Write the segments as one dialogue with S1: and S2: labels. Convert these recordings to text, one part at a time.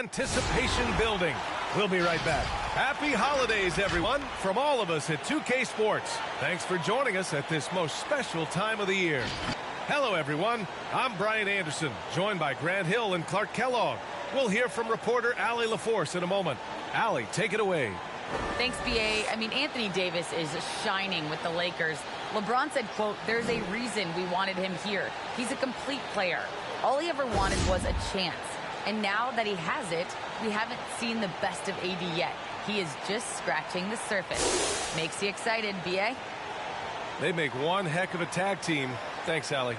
S1: anticipation building. We'll be right back. Happy holidays, everyone, from all of us at 2K Sports. Thanks for joining us at this most special time of the year. Hello, everyone. I'm Brian Anderson, joined by Grant Hill and Clark Kellogg. We'll hear from reporter Allie LaForce in a moment. Allie, take it away.
S2: Thanks, B.A. I mean, Anthony Davis is shining with the Lakers. LeBron said, quote, "There's a reason we wanted him here. He's a complete player. All he ever wanted was a chance. And now that he has it, we haven't seen the best of AD yet. He is just scratching the surface." Makes you excited, B.A.?
S1: They make one heck of a tag team. Thanks, Allie.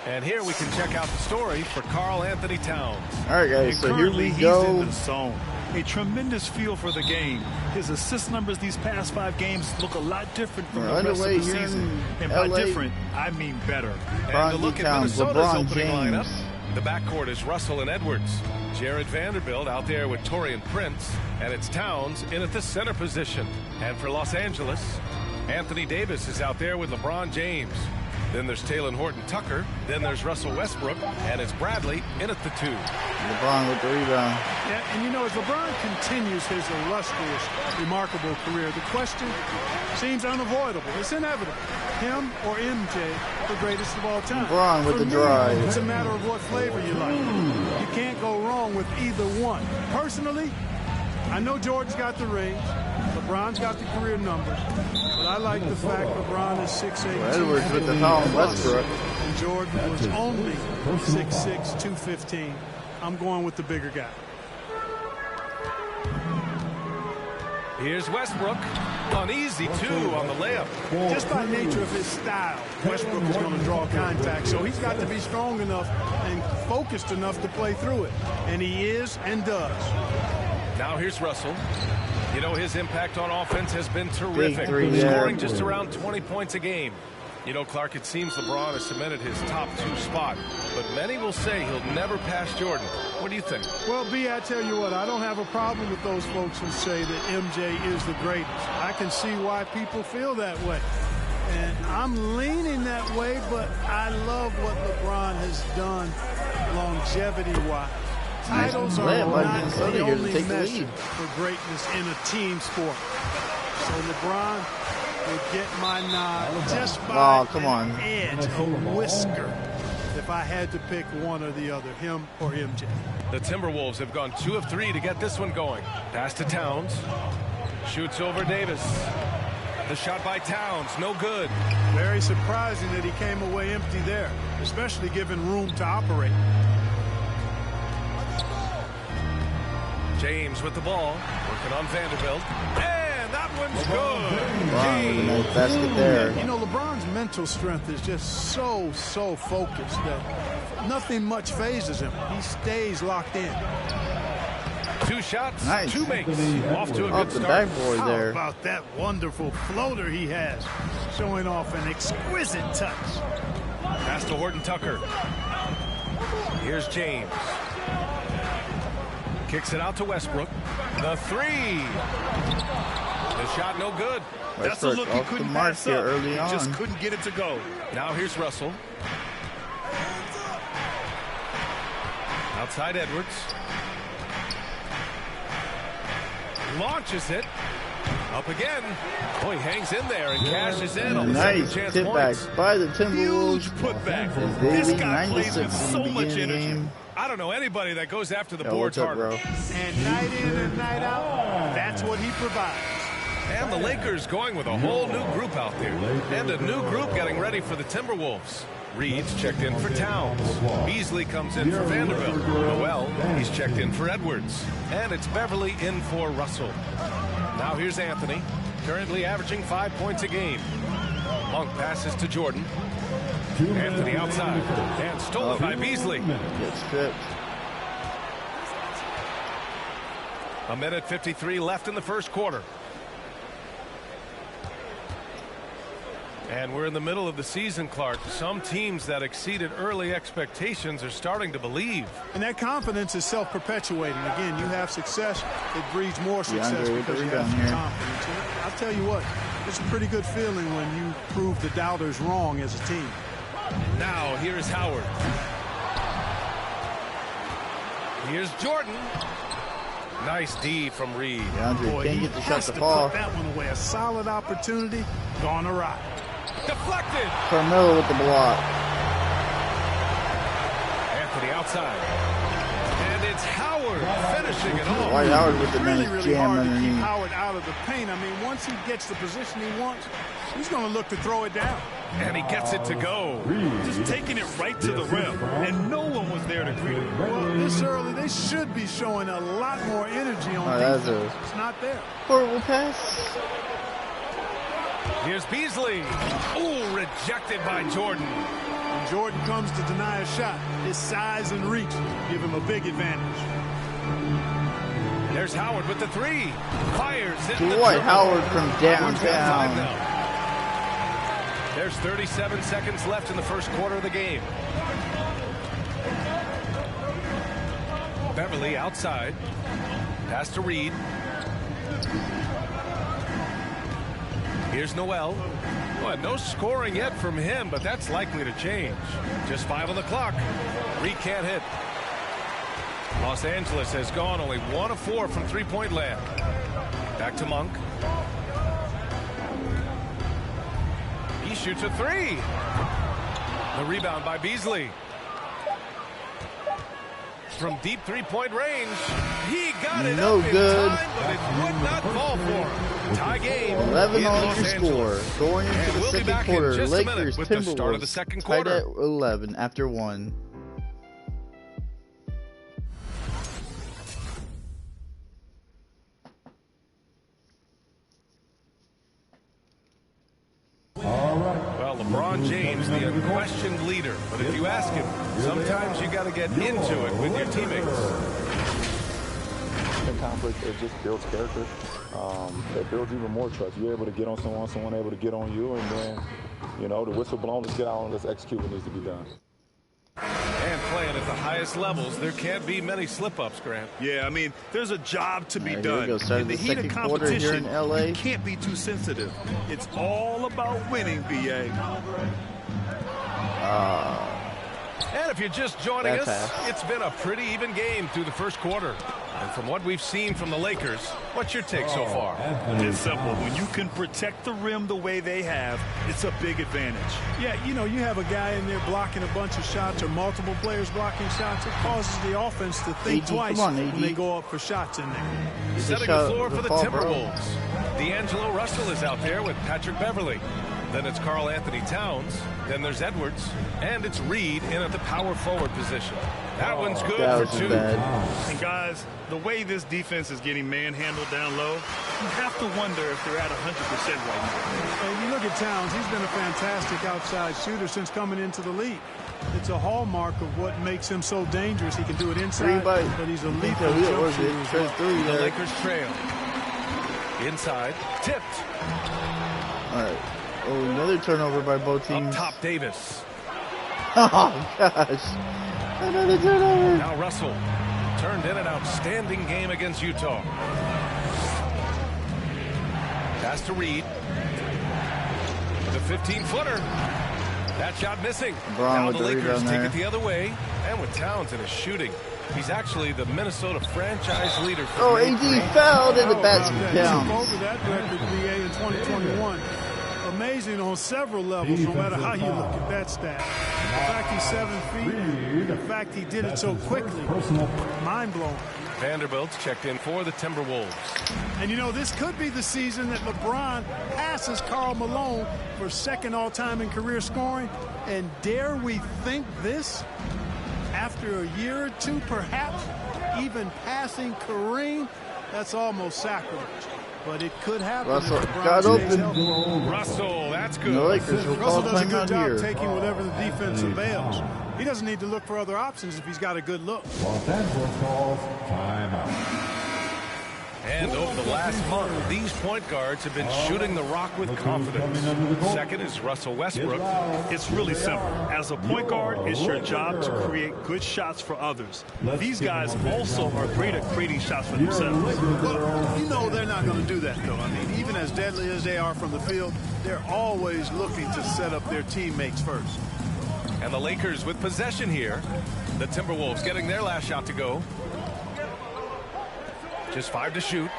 S1: And here we can check out the story for Karl Anthony Towns.
S3: All right, guys, so here we
S4: he's
S3: go.
S4: in the zone. A tremendous feel for the game. His assist numbers these past 5 games look a lot different from the rest of the season. And by different, I mean better.
S1: And to look at Minnesota's
S3: LeBron
S1: opening
S3: James.
S1: lineup, the backcourt is Russell and Edwards. Jared Vanderbilt out there with Taurean Prince, and it's Towns in at the center position. And for Los Angeles, Anthony Davis is out there with LeBron James. Then there's Talen Horton-Tucker. Then there's Russell Westbrook. And it's Bradley in at the 2.
S3: LeBron with the rebound.
S5: Yeah, and you know, as LeBron continues his illustrious, remarkable career, the question seems unavoidable. It's inevitable. Him or MJ, the greatest of all time.
S3: LeBron with
S5: For
S3: the
S5: me,
S3: drive.
S5: It's a matter of what flavor you like. You can't go wrong with either one. Personally, I know Jordan's got the range. LeBron's got the career numbers. But I like the fact LeBron is 6'8".
S3: Edwards with the foul on Westbrook.
S5: And Jordan was only 6'6", 215. I'm going with the bigger guy.
S1: Here's Westbrook. An easy 2 on the layup.
S5: Just by nature of his style, Westbrook is going to draw contact, so he's got to be strong enough and focused enough to play through it. And he is and does.
S1: Now here's Russell. You know, his impact on offense has been terrific. Scoring just around 20 points a game. You know, Clark, it seems LeBron has cemented his top 2 spot, but many will say he'll never pass Jordan. What do you think?
S5: Well, B, I tell you what, I don't have a problem with those folks who say that MJ is the greatest. I can see why people feel that way. And I'm leaning that way, but I love what LeBron has done longevity-wise. Titles are not the only measure for greatness in a team sport. So LeBron would get my nod just by an edge, a whisker, if I had to pick one or the other, him or MJ.
S1: The Timberwolves have gone 2 of 3 to get this one going. Pass to Towns. Shoots over Davis. The shot by Towns, no good.
S5: Very surprising that he came away empty there, especially given room to operate.
S1: James with the ball, working on Vanderbilt. And that one's good.
S3: James. Nice basket there.
S5: You know, LeBron's mental strength is just so focused that nothing much phases him. He stays locked in.
S1: 2 shots,
S3: nice.
S1: 2 makes. Off to a good start.
S3: Backboard there.
S5: How about that wonderful floater he has, showing off an exquisite touch.
S1: Pass to Horton-Tucker. Here's James. Kicks it out to Westbrook. The 3. The shot no good.
S4: That's a look he couldn't pass up.
S3: Early on.
S4: He just couldn't get it to go.
S1: Now here's Russell. Outside Edwards. Launches it. Up again. Oh, he hangs in there and cashes in on the
S3: nice
S1: second chance
S3: tip
S1: points.
S3: back by the Timberwolves.
S4: Huge putback.
S3: This
S4: guy plays with so much energy.
S3: Game.
S1: I don't know anybody that goes after the boards harder.
S3: Bro?
S5: And night in and night out, that's what he provides.
S1: And the Lakers going with a whole new group out there. And a new group getting ready for the Timberwolves. Reed's checked in for Towns. Beasley comes in for Vanderbilt. Noel, he's checked in for Edwards. And it's Beverly in for Russell. Now here's Anthony, currently averaging 5 points a game. Monk passes to Jordan. Anthony outside. And stolen by Beasley.
S3: Gets stripped.
S1: A minute 53 left in the first quarter. And we're in the middle of the season, Clark. Some teams that exceeded early expectations are starting to believe.
S5: And that confidence is self-perpetuating. Again, you have success, it breeds more success because you have some confidence. And I'll tell you what, it's a pretty good feeling when you prove the doubters wrong as a team.
S1: Now, here is Howard. Here's Jordan. Nice D from Reed.
S3: DeAndre can't get the shot to
S5: Put
S3: fall.
S5: that one away. A solid opportunity. Gone awry.
S1: Deflected.
S3: Carmelo with the block.
S1: Anthony outside. And it's Howard finishing it off.
S3: Dwight Howard with the
S5: Really,
S3: nice
S5: really
S3: jam
S5: hard to keep
S3: underneath.
S5: Howard out of the paint. I mean, once he gets the position he wants, he's going to look to throw it down.
S1: And he gets it to go.
S4: Just taking it right to the rim, and no one was there to greet him.
S5: Well, this early, they should be showing a lot more energy on
S3: that's
S5: defense. It's not there.
S3: Horrible pass.
S1: Here's Beasley. Ooh, rejected by Jordan.
S5: When Jordan comes to deny a shot, his size and reach give him a big advantage.
S1: There's Howard with the three. Fires it.
S3: Dwight Howard from
S1: Howard's got five
S3: downtown.
S1: now. There's 37 seconds left in the first quarter of the game. Beverly outside. Pass to Reed. Here's Noel. Well, no scoring yet from him, but that's likely to change. Just 5 on the clock. Reed can't hit. Los Angeles has gone only 1 of 4 from three-point land. Back to Monk. He shoots a three. The rebound by Beasley. From deep three-point range. He got it
S3: No
S1: up in
S3: good.
S1: time, but it would not fall for him. Tie game.
S3: 11
S1: in
S3: on
S1: Los
S3: your score.
S1: Angeles.
S3: Going into
S1: And
S3: the
S1: we'll be
S3: second
S1: back in
S3: quarter.
S1: just a minute
S3: Lakers,
S1: with the start of the
S3: Timberwolves
S1: second
S3: tied
S1: quarter.
S3: at 11 after 1.
S1: Well, LeBron James, the unquestioned leader. But if you ask him, sometimes you got to get into it with your teammates.
S6: In conflict, it just builds character. It builds even more trust. You're able to get on someone able to get on you, and then, you know, the whistle blown, let's get out and let's execute what needs to be done.
S1: And playing at the highest levels, there can't be many slip-ups, Grant.
S4: Yeah, I mean, there's a job to be
S3: All right, here we
S4: done.
S3: go. Start
S4: In the
S3: the
S4: heat of
S3: second quarter here in
S4: competition,
S3: LA.
S4: you can't be too sensitive. It's all about winning, BA.
S1: And if you're just joining
S3: That
S1: us,
S3: pass.
S1: it's been a pretty even game through the first quarter. And from what we've seen from the Lakers, what's your take so far?
S4: It's simple. When you can protect the rim the way they have, it's a big advantage.
S5: Yeah, you know, you have a guy in there blocking a bunch of shots or multiple players blocking shots. It causes the offense to think
S3: AD,
S5: twice
S3: come on, AD.
S5: when they go up for shots in there.
S1: Setting
S3: shot
S1: the floor
S3: the
S1: for the
S3: fall, bro.
S1: Timberwolves. D'Angelo Russell is out there with Patrick Beverly. Then it's Karl Anthony Towns. Then there's Edwards. And it's Reed in at the power forward position. That one's good
S3: That
S1: for
S3: was
S1: 2.
S3: bad.
S4: And guys, the way this defense is getting manhandled down low, you have to wonder if they're at 100% right now.
S5: And you look at Towns, he's been a fantastic outside shooter since coming into the league. It's a hallmark of what makes him so dangerous. He can do it inside,
S3: by-
S5: but he's a
S3: I think
S5: lethal
S3: that
S5: jump
S3: was
S5: shooter
S3: it.
S5: as
S3: First
S5: well.
S3: three
S1: The
S3: there.
S1: Lakers trail. Inside. Tipped.
S3: All right. Oh, another turnover by both
S1: Up
S3: teams.
S1: top, Davis.
S3: Oh, gosh. Another turnover.
S1: Now Russell turned in an outstanding game against Utah. Pass to Reed. The 15-footer. That shot missing.
S3: Brown
S1: Now
S3: with
S1: the
S3: the
S1: Lakers
S3: rebound
S1: take
S3: there.
S1: it the other way. And with Towns in his shooting, he's actually the Minnesota franchise leader. For
S3: Oh,
S1: the
S3: AD fouled and the
S5: How about
S3: basket
S5: that?
S3: down.
S5: Took over that record, BA, in 2021. Amazing on several levels, no matter how you look at that stat. The fact he's 7 feet, the fact he did it so quickly, mind-blowing.
S1: Vanderbilt's checked in for the Timberwolves.
S5: And you know, this could be the season that LeBron passes Karl Malone for second all-time in career scoring. And dare we think this? After a year or two, perhaps even passing Kareem, that's almost sacrilege. But it could happen.
S3: Russell
S5: if LeBron
S3: got
S5: stays
S3: open.
S5: healthy.
S1: Russell, that's good.
S3: The Lakers will
S5: Russell
S3: call
S5: does a good
S3: timeout
S5: job
S3: here.
S5: taking whatever the defense avails. He doesn't need to look for other options if he's got a good look.
S7: Los Angeles calls timeout.
S1: And over the last month, these point guards have been shooting the rock with confidence. Second is Russell Westbrook.
S4: It's really simple. As a point guard, it's your job to create good shots for others. These guys also are great at creating shots for themselves.
S5: Well, you know they're not going to do that, though. I mean, even as deadly as they are from the field, they're always looking to set up their teammates first.
S1: And the Lakers with possession here. The Timberwolves getting their last shot to go. Just 5 to shoot.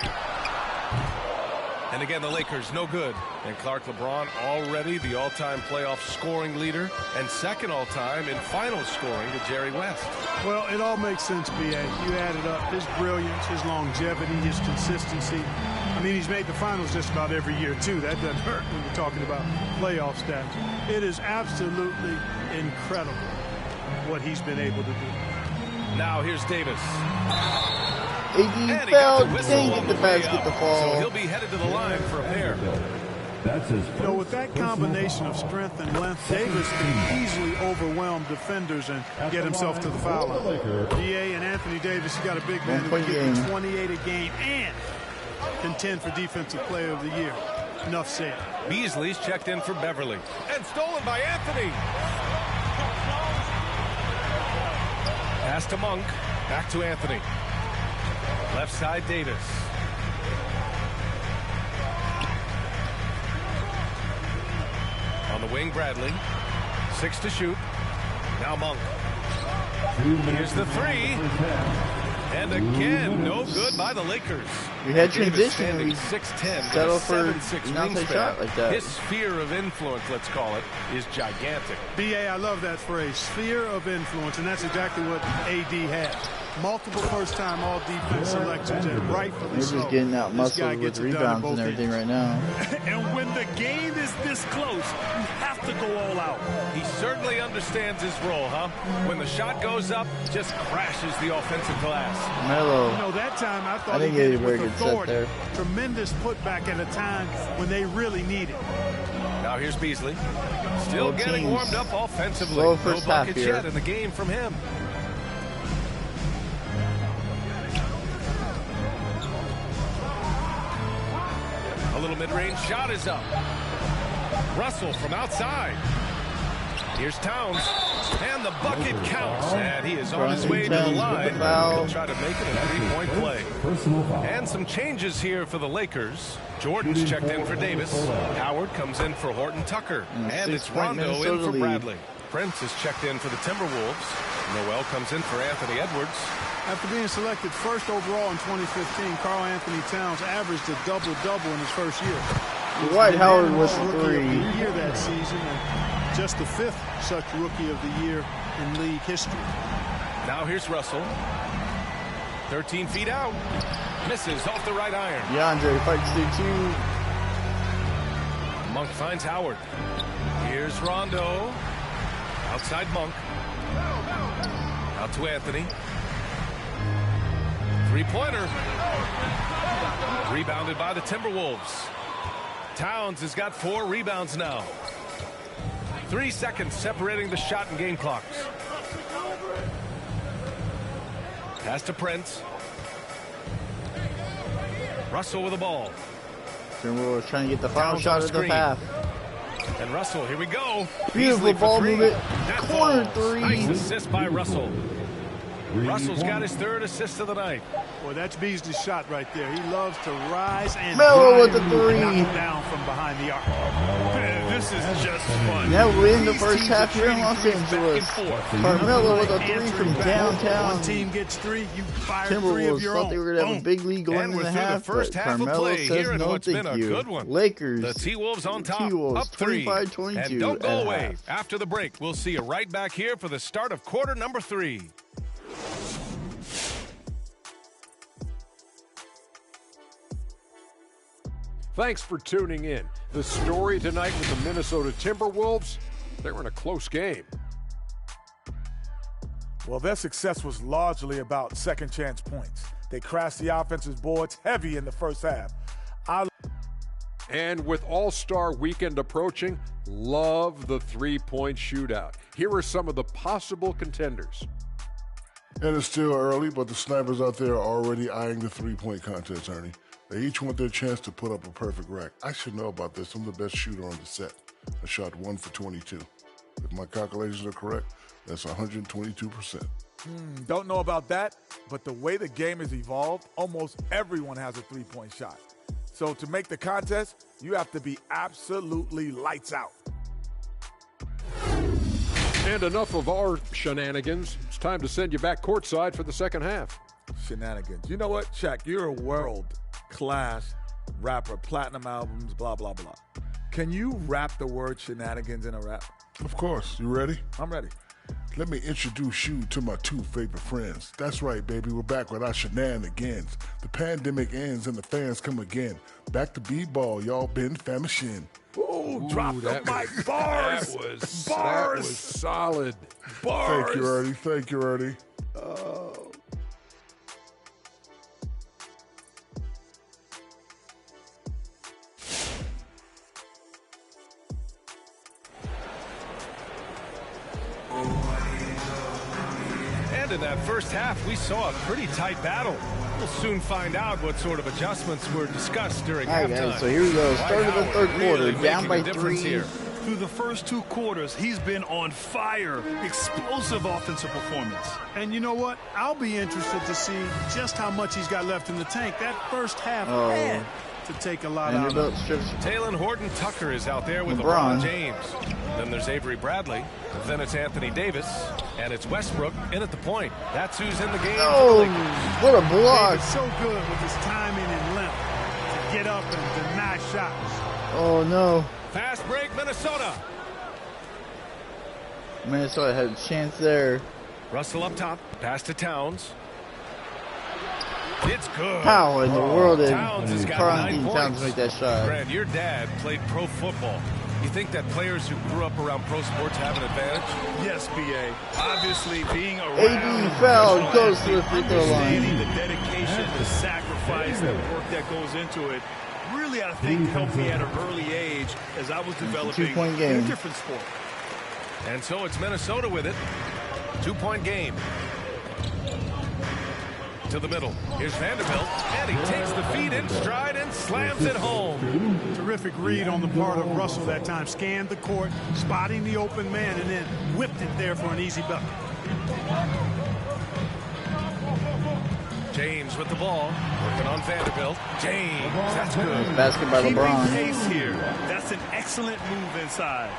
S1: And again, the Lakers, no good. And Clark LeBron already the all-time playoff scoring leader and second all-time in finals scoring to Jerry West.
S5: Well, it all makes sense, B.A. You add it up. His brilliance, his longevity, his consistency. I mean, he's made the finals just about every year, too. That doesn't hurt when we're talking about playoff stats. It is absolutely incredible what he's been able to do.
S1: Now here's Davis.
S3: AD fell, didn't get the basket to fall.
S1: So he'll be headed to the line for a pair.
S7: That's his
S5: You know, with that combination of strength and length, Davis can easily overwhelm defenders and get himself to the foul line. DA and Anthony Davis, you got a big man who can give you 28 a game and contend for Defensive Player of the Year. Enough said.
S1: Beasley's checked in for Beverly. And stolen by Anthony. Pass to Monk. Back to Anthony. Left side, Davis. On the wing, Bradley. 6 to shoot. Now Monk. Here's the 3. And again, no good by the Lakers.
S3: We had transition. We
S1: 6'10",
S3: settle for an
S1: 7'6"
S3: outside shot like that.
S1: His sphere of influence, let's call it, is gigantic.
S5: B.A., I love that phrase, sphere of influence, and that's exactly what AD has. Multiple first-time all-defense selections, and rightfully
S3: We're
S5: so.
S3: just getting out muscled with rebounds and everything right now.
S4: And when the game is this close, you have to go all out.
S1: He certainly understands his role, huh? When the shot goes up, just crashes the offensive glass.
S3: Melo.
S5: You know, that time I thought
S3: I think
S5: he did
S3: he
S5: it
S3: had a very
S5: with
S3: good set
S5: authority.
S3: there.
S5: Tremendous putback at a time when they really need it.
S1: Now here's Beasley. Still
S3: Both
S1: getting
S3: teams
S1: warmed up offensively.
S3: slow
S1: No
S3: first half
S1: buckets
S3: here.
S1: yet in the game from him. A little mid-range shot is up. Russell from outside. Here's Towns. And the bucket counts. And he is on his way to the line. He'll try to make it a three-point play. And some changes here for the Lakers. Jordan's checked in for Davis. Howard comes in for Horton Tucker. And it's Rondo in for Bradley. Prince is checked in for the Timberwolves. Noel comes in for Anthony Edwards.
S5: After being selected first overall in 2015, Karl Anthony Towns averaged a double-double in his first year.
S3: Dwight Howard was
S5: Rookie of
S3: 3.
S5: the year that season, and just the 5th such Rookie of the Year in league history.
S1: Now here's Russell. 13 feet out. Misses off the right iron.
S3: DeAndre fights through 2.
S1: Monk finds Howard. Here's Rondo. Outside Monk. Out to Anthony. Three-pointer. Rebounded by the Timberwolves. Towns has got 4 rebounds now. 3 seconds separating the shot and game clocks. Pass to Prince. Russell with the ball.
S3: Timberwolves trying to get the final
S1: Towns
S3: shot
S1: on
S3: of the
S1: screen.
S3: half.
S1: And Russell, here we go.
S3: Beautiful
S1: Beasley for
S3: ball
S1: 3.
S3: movement.
S1: That
S3: Corner
S1: falls.
S3: 3.
S1: Nice assist by Russell. Russell's got his 3rd assist of the night.
S5: Boy, that's Beasley's shot right there. He loves to rise and
S3: Melo with
S5: drive
S3: the
S5: and knock
S3: 3.
S5: it down from behind the arc.
S4: This is just fun.
S3: Now we're in the
S4: These
S3: first
S4: teams
S3: half
S4: are
S3: here in
S4: trading
S3: Los
S4: threes back and
S3: Angeles.
S4: forth.
S3: Carmelo with a 3 from
S5: Answering back.
S3: downtown.
S5: One team gets 3, you fire 3 of
S3: Timberwolves
S5: your
S3: thought
S5: own.
S3: they were going to have a
S5: Boom.
S3: big lead going
S1: And
S3: in
S1: we're
S3: the
S1: through the
S3: half,
S1: first
S3: but
S1: half of
S3: Carmelo
S1: play
S3: says
S1: here in
S3: no
S1: what's been
S3: thank
S1: a
S3: you.
S1: good one.
S3: Lakers.
S1: The T-Wolves on top,
S3: T-Wolves,
S1: up 3.
S3: 25-22
S1: And don't go
S3: at
S1: away.
S3: half.
S1: After the break, we'll see you right back here for the start of quarter number 3.
S8: Thanks for tuning in. The story tonight with the Minnesota Timberwolves, they were in a close game.
S9: Well, their success was largely about second chance points. They crashed the offensive boards heavy in the first half.
S8: And with All-Star Weekend approaching, love the three-point shootout. Here are some of the possible contenders.
S10: And it's still early, but the snipers out there are already eyeing the three-point contest, Ernie. They each want their chance to put up a perfect rack. I should know about this. I'm the best shooter on the set. I shot 1 for 22. If my calculations are correct, that's 122%.
S9: Don't know about that, but the way the game has evolved, almost everyone has a three-point shot. So to make the contest, you have to be absolutely lights out.
S8: And enough of our shenanigans. It's time to send you back courtside for the second half.
S9: Shenanigans. You know what, Shaq? You're a world-class rapper, platinum albums, blah, blah, blah. Can you rap the word shenanigans in a rap?
S10: Of course. You ready?
S9: I'm ready.
S10: Let me introduce you to my 2 favorite friends. That's right, baby. We're back with our shenanigans. The pandemic ends and the fans come again. Back to b-ball, y'all been famishing.
S9: Ooh, drop the mic. Bars.
S8: That was solid.
S9: Bars.
S10: Thank you, Ernie. Thank you, Ernie.
S1: In that first half, we saw a pretty tight battle. We'll soon find out what sort of adjustments were discussed during halftime.
S3: Guys, so here we go. Start of the third quarter,
S1: really
S3: down by 3.
S1: Here.
S4: Through the first 2 quarters, he's been on fire. Explosive offensive performance.
S5: And you know what? I'll be interested to see just how much he's got left in the tank. That first half had to take a lot out of him.
S1: Taylor Horton-Tucker is out there with LeBron James. Then there's Avery Bradley. Then it's Anthony Davis. And it's Westbrook in at the point. That's who's in the game.
S3: Oh, what a block.
S5: Davis so good with his timing and length to get up and deny shots.
S3: Oh, no.
S1: Fast break, Minnesota.
S3: Minnesota had a chance there.
S1: Russell up top. Pass to Towns. It's good.
S3: How in the world did
S1: Towns has got
S3: Karl
S1: 9 points.
S3: Towns make that shot?
S1: Grant, your dad played pro football. You think that players who grew up around pro sports have an advantage?
S4: Yes, B.A. Obviously, being around
S3: AD foul goes to the free throw line.
S4: understanding the dedication, the sacrifice, the work that goes into it, really, I think, helped me at an early age as I was developing
S3: 2-point
S4: in
S3: game.
S4: a different sport.
S1: And so it's Minnesota with it. 2-point game. To the middle. Here's Vanderbilt, and he takes the feed in stride and slams it home.
S5: Terrific read on the part of Russell that time. Scanned the court, spotting the open man, and then whipped it there for an easy bucket.
S1: James with the ball, working on Vanderbilt. James, that's good.
S3: Basket by
S4: Keeping
S3: LeBron.
S4: pace here. That's an excellent move inside.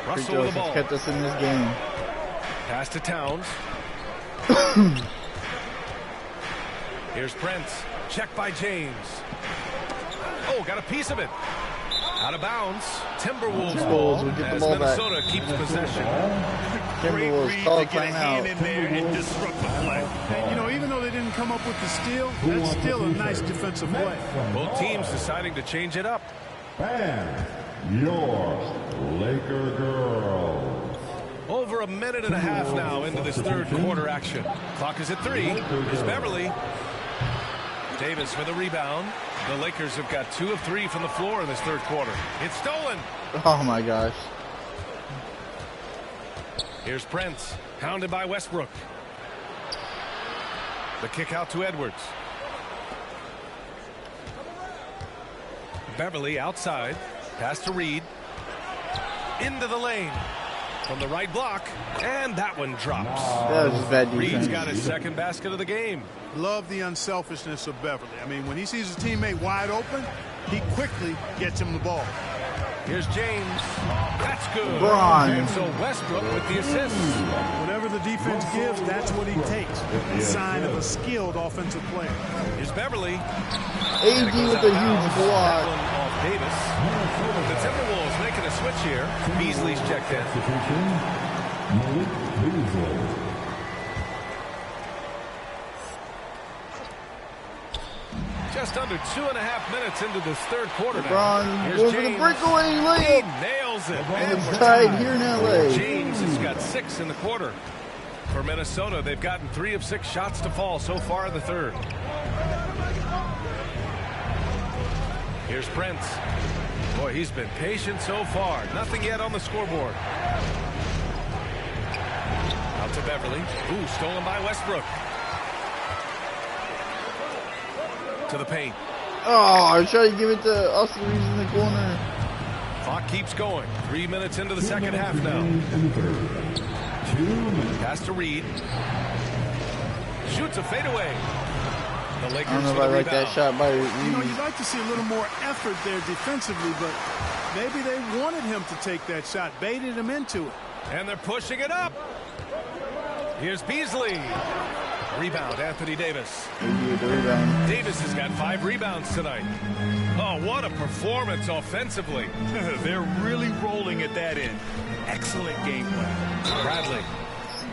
S3: Free
S1: Russell with
S3: throws
S1: the ball.
S3: has kept us in this game.
S1: Pass to Towns. Here's Prince. Check by James. Oh, got a piece of it. Out of bounds. Timberwolves ball
S3: will get the
S1: as
S3: ball back.
S1: Minnesota keeps possession.
S3: Timberwolves call
S4: to get a hand
S3: timeout.
S4: in there and disrupt the play.
S5: And, you know, even though they didn't come up with the steal, that's still a nice defensive play.
S1: Both teams deciding to change it up.
S7: And your Laker girls.
S1: Over a minute and a half now into this third quarter action. Clock is at 3. Here's Beverly. Davis with a rebound. The Lakers have got 2 of 3 from the floor in this third quarter. It's stolen.
S3: Oh my gosh.
S1: Here's Prince, hounded by Westbrook. The kick out to Edwards. Beverly outside. Pass to Reed. Into the lane. From the right block. And that one drops.
S3: That was just bad defense.
S1: Reed's got his second basket of the game.
S5: Love the unselfishness of Beverly. I mean, when he sees his teammate wide open, he quickly gets him the ball.
S1: Here's James. That's good.
S3: LeBron.
S1: And so Westbrook with the assist.
S5: Whatever the defense gives, that's what he takes. A sign of a skilled offensive player.
S1: Here's Beverly.
S3: AD with a huge block.
S1: Off Davis. The Timberwolves making a switch here. Beasley's checked in. Just under 2.5 minutes into this third quarter.
S3: LeBron
S1: Here's
S3: going for
S1: James.
S3: the breakaway
S1: He
S3: layup.
S1: nails it.
S3: And it's
S1: we're
S3: tied here in LA.
S1: James has got 6 in the quarter. For Minnesota, they've gotten 3 of 6 shots to fall so far in the third. Here's Prince. Boy, he's been patient so far. Nothing yet on the scoreboard. Out to Beverly. Ooh, stolen by Westbrook. To the paint.
S3: Oh, I tried to give it to Austin Reeves in the corner.
S1: Clock keeps going. 3 minutes into the second half now. Pass to Reed. Shoots a fadeaway. The Lakers
S3: I don't know if
S1: with
S3: I
S1: a
S3: like that
S1: rebound.
S3: shot by
S5: You know,
S3: Reeves.
S5: you'd like to see a little more effort there defensively, but maybe they wanted him to take that shot, baited him into it.
S1: And they're pushing it up. Here's Beasley. Rebound, Anthony Davis.
S3: Rebound.
S1: Davis has got 5 rebounds tonight. Oh, what a performance offensively.
S4: They're really rolling at that end. Excellent game plan.
S1: Bradley.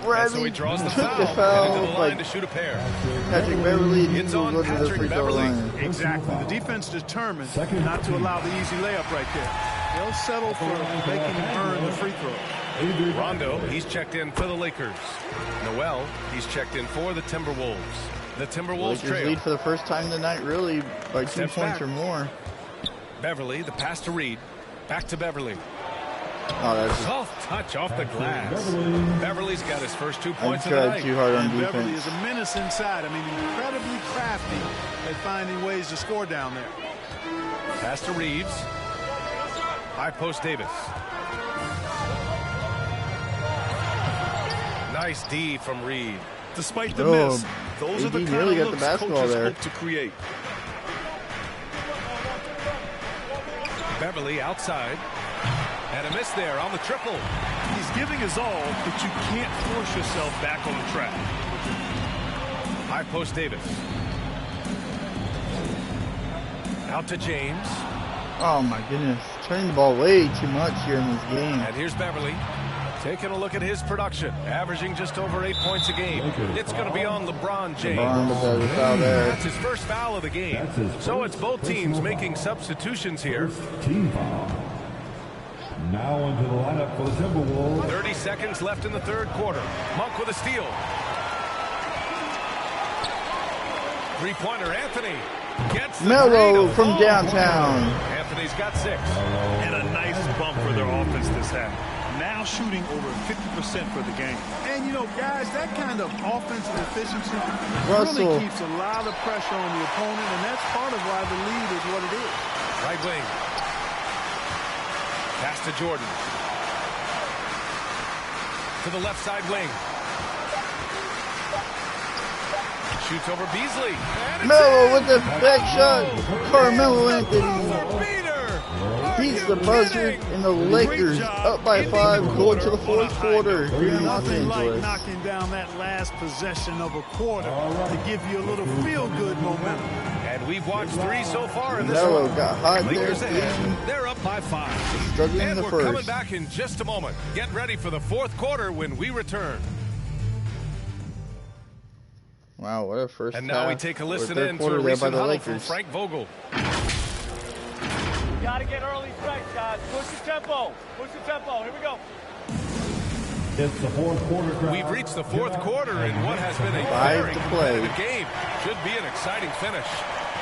S1: And so he draws the foul. Headed to the line to shoot a pair.
S3: Patrick Beverly.
S1: It's on Patrick Beverly.
S5: Exactly. The defense determined not to allow the easy layup right there. They'll settle for making him earn the free throw.
S1: Rondo, he's checked in for the Lakers. Noel, he's checked in for the Timberwolves. The Timberwolves
S3: Lakers
S1: trail.
S3: lead for the first time tonight, really, by 2 points or more.
S1: Beverly, the pass to Reed. Back to Beverly.
S3: Oh, that's
S1: soft touch off the glass. Beverly's got his first 2 points of the
S3: tried
S1: night.
S3: too hard on defense.
S5: Beverly is a menace inside. I mean, incredibly crafty at finding ways to score down there.
S1: Pass to Reeves. High post Davis. Nice D from Reed.
S4: Despite the miss, those are the kind
S3: really
S4: of
S3: got the
S4: looks
S3: basketball
S4: coaches
S3: there.
S4: hope to create.
S1: Beverly outside. And a miss there on the triple.
S4: He's giving his all, but you can't force yourself back on the track.
S1: High post Davis. Out to James.
S3: Oh my goodness. Turning the ball way too much here in this game.
S1: And here's Beverly. Taking a look at his production. Averaging just over 8 points a game. It's going to be on LeBron James. That's his first foul of the game. So it's both teams making substitutions here.
S7: Team foul. Now into the lineup for the Timberwolves.
S1: 30 seconds left in the third quarter. Monk with a steal. Three-pointer, Anthony. Gets the
S3: Melo from downtown.
S1: Anthony's got 6.
S4: And a nice bump for their offense this half. Now shooting over 50% for the game.
S5: And, you know, guys, that kind of offensive efficiency
S3: Russell
S5: really keeps a lot of pressure on the opponent, and that's part of why the lead is what it is.
S1: Right wing. Pass to Jordan. To the left side wing. Shoots over Beasley.
S3: Melo with the back shot. Carmelo Anthony. Beats the buzzer, and the Lakers up by 5 going to the fourth quarter here in Los
S5: Nothing like
S3: Angeles.
S5: knocking down that last possession of a quarter to give you a little feel-good momentum.
S1: And we've watched 3 so far in this
S3: Melo
S1: one.
S3: got hot there.
S1: Lakers ahead. They're up by 5.
S3: Struggling in
S1: And
S3: the
S1: we're coming
S3: first.
S1: back in just a moment. Get ready for the fourth quarter when we return.
S3: Wow, what a first
S1: And now we
S3: half,
S1: take a
S3: or
S1: listen
S3: third
S1: in to
S3: quarter
S1: a
S3: there by
S1: recent
S3: the
S1: huddle from
S3: Lakers.
S1: Frank Vogel.
S11: Got to get early stretch, guys. Push the tempo. Push the tempo. Here we go.
S7: It's the fourth quarter.
S1: We've reached the fourth quarter in what has been a
S3: 5
S1: very
S3: to play.
S1: competitive game. Should be an exciting finish.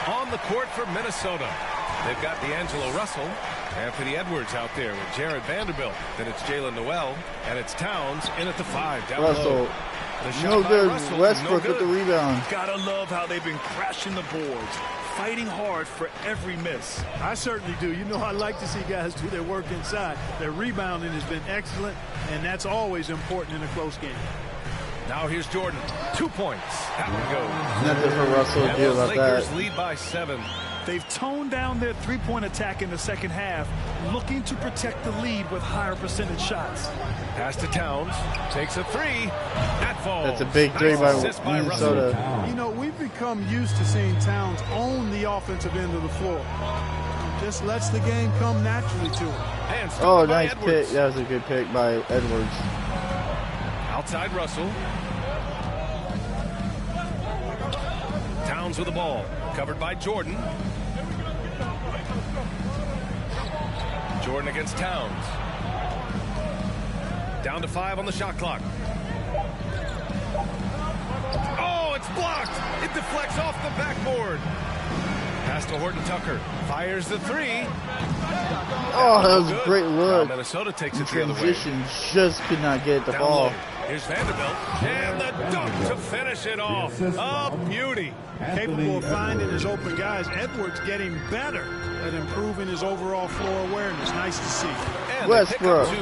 S1: On the court for Minnesota, they've got D'Angelo Russell, Anthony Edwards out there with Jared Vanderbilt. Then it's Jalen Noel, and it's Towns in at the 5 down
S3: Russell,
S1: low. The shot
S3: no
S1: by
S3: good.
S1: Russell,
S3: Westbrook
S1: no
S3: with the
S1: good.
S3: rebound.
S4: Gotta love how they've been crashing the boards, fighting hard for every miss.
S5: I certainly do. You know, I like to see guys do their work inside. Their rebounding has been excellent, and that's always important in a close game.
S1: Now here's Jordan. 2 points. That one goes.
S3: Nothing for Russell to
S1: And
S3: do
S1: those
S3: about
S1: Lakers
S3: that.
S1: lead by 7.
S4: They've toned down their three-point attack in the second half, looking to protect the lead with higher percentage shots.
S1: Pass to Towns. Takes a 3. That falls.
S3: That's a big three
S1: Nice
S3: by
S1: assist by
S3: Minnesota.
S1: Russell.
S5: You know, we've become used to seeing Towns own the offensive end of the floor. Just lets the game come naturally to him.
S1: And
S3: Oh,
S1: stolen by
S3: nice
S1: Edwards.
S3: pick. That was a good pick by Edwards.
S1: Outside Russell. Towns with the ball. Covered by Jordan. Jordan against Towns. Down to 5 on the shot clock. Oh, it's blocked. It deflects off the backboard. Pass to Horton Tucker. Fires the 3.
S3: Oh, that was a
S1: Good.
S3: great look.
S1: Now Minnesota takes
S3: In
S1: it the other way.
S3: transition, just could not get the
S1: Down
S3: ball.
S1: low. Here's Vanderbilt. And the dunk to finish it off. A beauty.
S5: Capable of finding his open guys. Edwards getting better at improving his overall floor awareness. Nice to see.
S1: And they pick up
S3: Westbrook.
S1: 2.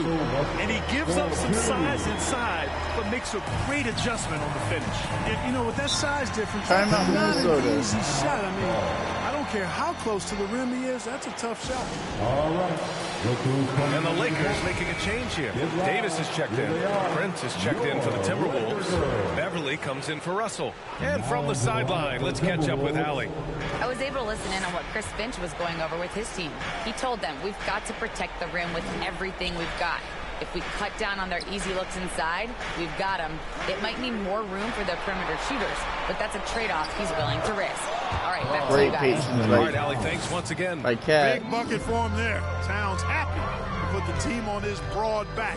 S4: And he gives up some size inside, but makes a great adjustment on the finish.
S5: And, you know, with that size difference,
S3: Timeout,
S5: it's not
S3: Minnesota.
S5: an easy shot. I mean, I don't care how close to the rim he is, that's a tough shot.
S7: All right.
S1: And the Lakers making a change here. Davis is checked in. Prince is checked in for the Timberwolves. Beverly comes in for Russell. And from the sideline, let's catch up with Allie.
S2: I was able to listen in on what Chris Finch was going over with his team. He told them, we've got to protect the rim with everything we've got. If we cut down on their easy looks inside, we've got them. It might mean more room for their perimeter shooters, but that's a trade-off he's willing to risk. All right, back to you guys.
S1: All right, Allie, thanks once again.
S5: Big bucket for him there. Towns happy to put the team on his broad back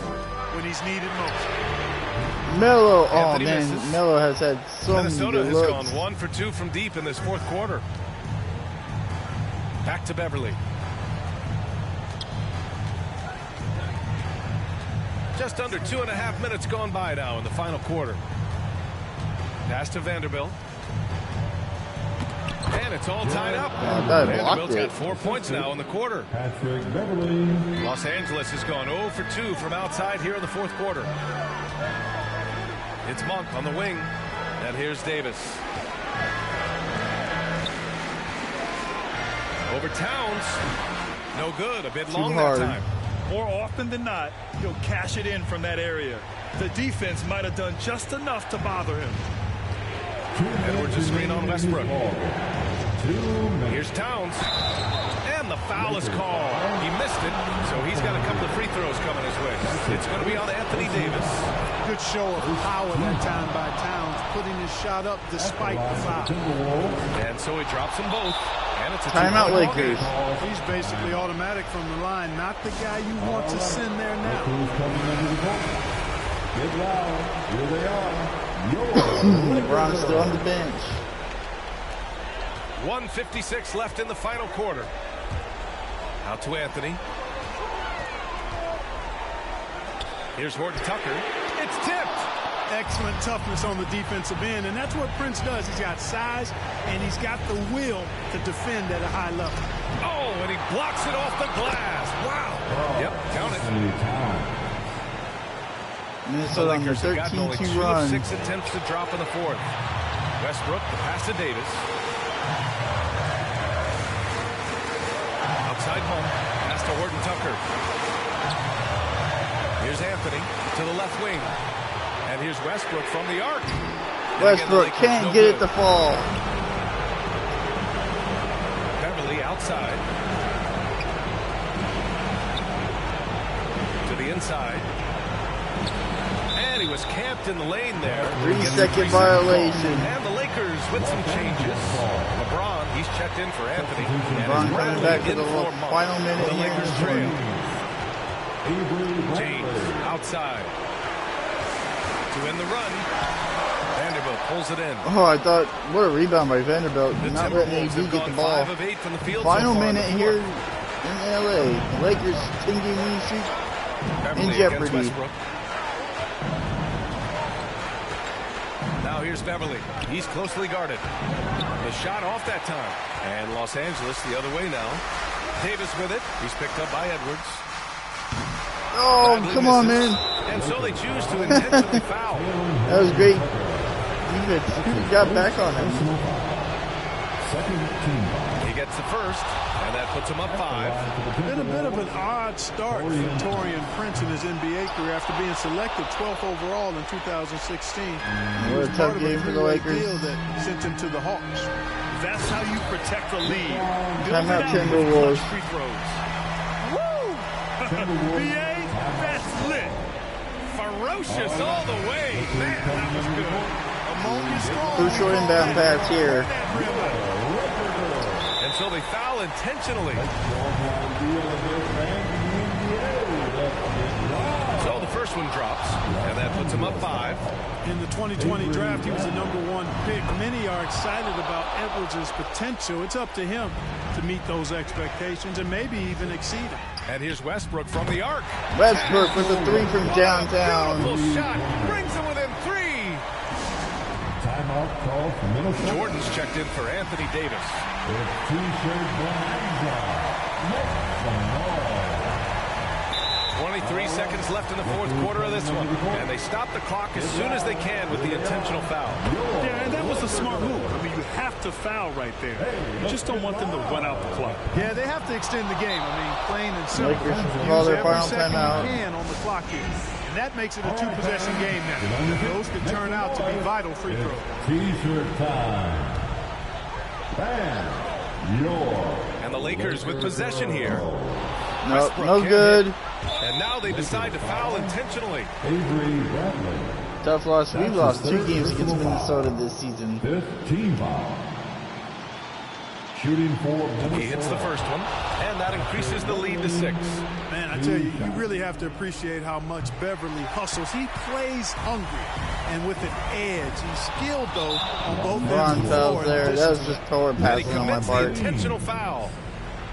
S5: when he's needed most.
S3: Melo, oh man, Melo has had so
S1: Minnesota
S3: many
S1: has
S3: looks.
S1: gone 1 for 2 from deep in this fourth quarter. Back to Beverly. Just under 2.5 minutes gone by now in the final quarter. Pass to Vanderbilt. And it's all tied up. Vanderbilt's got 4 points now in the quarter. Los Angeles has gone 0 for 2 from outside here in the fourth quarter. It's Monk on the wing. And here's Davis. Over Towns. No good. A bit long that time.
S4: More often than not, he'll cash it in from that area. The defense might have done just enough to bother him.
S1: Edwards is screen on Westbrook. Here's Towns. And the foul is called. He missed it, so he's got a couple of free throws coming his way. It's going to be on Anthony Davis.
S5: Good show of power that time by Towns, putting his shot up despite the foul.
S1: And so he drops them both. And it's a
S3: timeout Lakers.
S5: He's basically automatic from the line, not the guy you want to send there now.
S7: Get loud. Here they are.
S3: LeBron's still on the bench.
S1: 1:56 left in the final quarter. Out to Anthony. Here's Horton Tucker. It's tipped.
S5: Excellent toughness on the defensive end, and that's what Prince does. He's got size, and he's got the will to defend at a high level.
S1: Oh, and he blocks it off the glass. Wow. Yep, count it.
S3: Minnesota on their 13-2 run.
S1: 6 attempts to drop in the fourth. Westbrook, the pass to Davis. Outside Monk, pass to Horton Tucker. Here's Anthony to the left wing. And here's Westbrook from the arc.
S3: Westbrook can't get it to fall.
S1: Beverly outside. To the inside. And he was camped in the lane there.
S3: 3-second violation.
S1: And the Lakers with some changes. LeBron, he's checked in for Anthony.
S3: LeBron coming back to the final minute.
S1: The Lakers trail. James outside. To win the run. Vanderbilt pulls it in.
S3: Oh, I thought, what a rebound by Vanderbilt.
S1: The
S3: Not letting AD get the ball.
S1: 5 of 8 from the field
S3: Final
S1: so
S3: minute here in LA. The Lakers 10-game winning streak in jeopardy.
S1: Now here's Beverly. He's closely guarded. The shot off that time. And Los Angeles the other way now. Davis with it. He's picked up by Edwards.
S3: Oh, come on, man.
S1: And so they choose to intentionally foul.
S3: That was great. He got back on him.
S1: He gets the first, and that puts him up 5.
S5: Been a bit of an odd start for Taurean Prince in his NBA career after being selected 12th overall in 2016.
S3: What a tough game for the Lakers.
S5: Deal that sent him to the Hawks.
S4: That's how you protect the lead.
S3: Timeout Timberwolves.
S4: Free throws. Woo! BA, that's lit. Ferocious all the way. Man, that was good.
S3: Crucial inbound pass here.
S1: And so they foul intentionally. So the first one drops, and that puts him up 5.
S5: In the 2020 draft, he was the #1 pick. Many are excited about Edwards' potential. It's up to him to meet those expectations and maybe even exceed it.
S1: And here's Westbrook from the arc.
S3: Westbrook with a 3 from downtown.
S1: Beautiful shot. Brings him within 3.
S7: Timeout call for Minnesota.
S1: Jordan's checked in for Anthony Davis.
S7: With T-shirt bonanza.
S1: 23 seconds left in the fourth quarter of this one. And they stop the clock as soon as they can with the intentional foul.
S4: Yeah, and that was a smart move. I mean, you have to foul right there. You just don't want them to run out the clock.
S5: Yeah, they have to extend the game. I mean, plain and simple.
S3: Lakers call
S5: Use
S3: their
S5: every
S3: final
S5: second
S3: timeout.
S5: you can on the clock here. And that makes it a two-possession game now. Those could turn out to be vital free throws.
S7: T-shirt time.
S1: And the Lakers with possession here.
S3: Nope, no good.
S1: And now they decide to foul intentionally.
S3: Tough loss. We've lost 2 games against Minnesota this season.
S7: This team foul. Shooting for Minnesota.
S1: He hits the first one, and that increases the lead to 6.
S5: Man, I tell you, you really have to appreciate how much Beverly hustles. He plays hungry and with an edge. He's skilled, though, on both
S3: Ron
S5: ends.
S3: fouls there. That was just poor passing on my part.
S1: Intentional foul.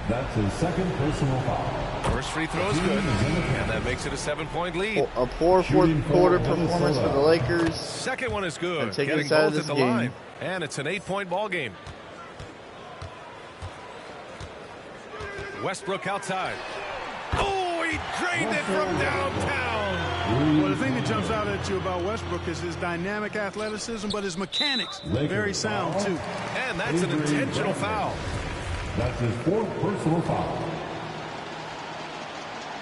S7: That's his second personal foul.
S1: First free throw is good, and that makes it a 7-point lead.
S3: A poor fourth quarter performance for the Lakers.
S1: Second one is good,
S3: taking
S1: getting
S3: us out of
S1: both at
S3: this
S1: the
S3: game.
S1: line, and it's an 8-point ball game. Westbrook outside. Oh, he drained it from downtown.
S5: Well, the thing that jumps out at you about Westbrook is his dynamic athleticism, but his mechanics very sound, too.
S1: And that's an intentional foul.
S7: That's his 4th personal foul.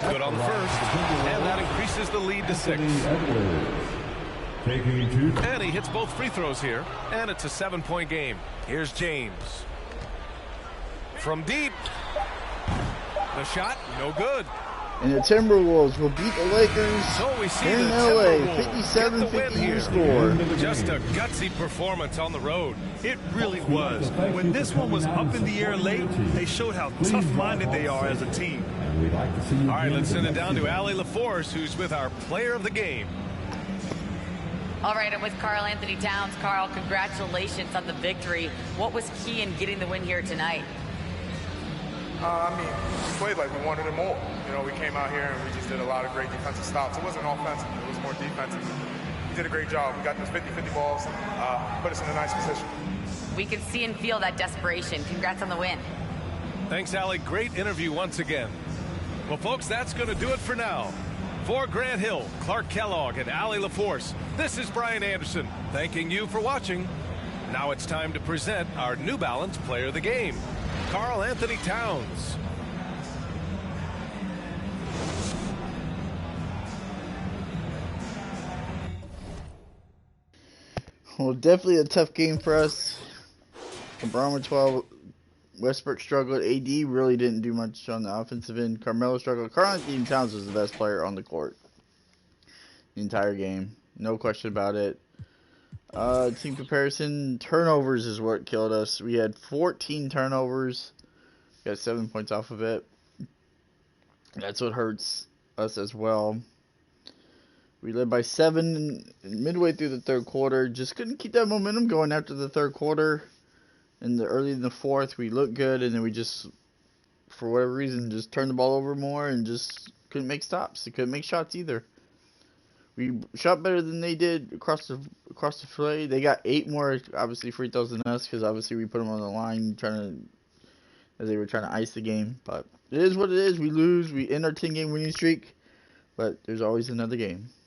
S1: Good on the first, and that increases the lead to 6.
S7: Taking 2.
S1: And he hits both free throws here, and it's a 7-point game. Here's James. From deep. The shot, no good.
S3: And the Timberwolves will beat the Lakers
S1: So we see
S3: here in
S1: the
S3: LA.
S1: Timberwolves
S3: 57-50 score.
S1: Just a gutsy performance on the road.
S4: It really was. When this one was up in the air late, they showed how tough-minded they are as a team.
S7: We'd like to see you.
S1: All right, let's send it down to Allie LaForce, who's with our player of the game.
S2: All right, I'm with Karl Anthony Towns. Karl, congratulations on the victory. What was key in getting the win here tonight?
S12: I mean, we played like we wanted it more. You know, we came out here and we just did a lot of great defensive stops. It wasn't offensive. It was more defensive. We did a great job. We got those 50-50 balls, put us in a nice position.
S2: We can see and feel that desperation. Congrats on the win.
S1: Thanks, Allie. Great interview once again. Well, folks, that's going to do it for now. For Grant Hill, Clark Kellogg, and Allie LaForce, this is Brian Anderson, thanking you for watching. Now it's time to present our New Balance Player of the Game, Karl Anthony Towns.
S3: Well, definitely a tough game for us. LeBron with 12. Westbrook struggled. AD really didn't do much on the offensive end. Carmelo struggled. Karl Anthony Towns was the best player on the court the entire game. No question about it. Team comparison, turnovers is what killed us. We had 14 turnovers. Got 7 points off of it. That's what hurts us as well. We led by 7 midway through the third quarter. Just couldn't keep that momentum going after the third quarter. Early in the fourth, we looked good, and then we just, for whatever reason, just turned the ball over more and just couldn't make stops. They couldn't make shots either. We shot better than they did across the play. They got 8 more, obviously, free throws than us because obviously we put them on the line as they were trying to ice the game. But it is what it is. We lose. We end our 10-game winning streak, but there's always another game.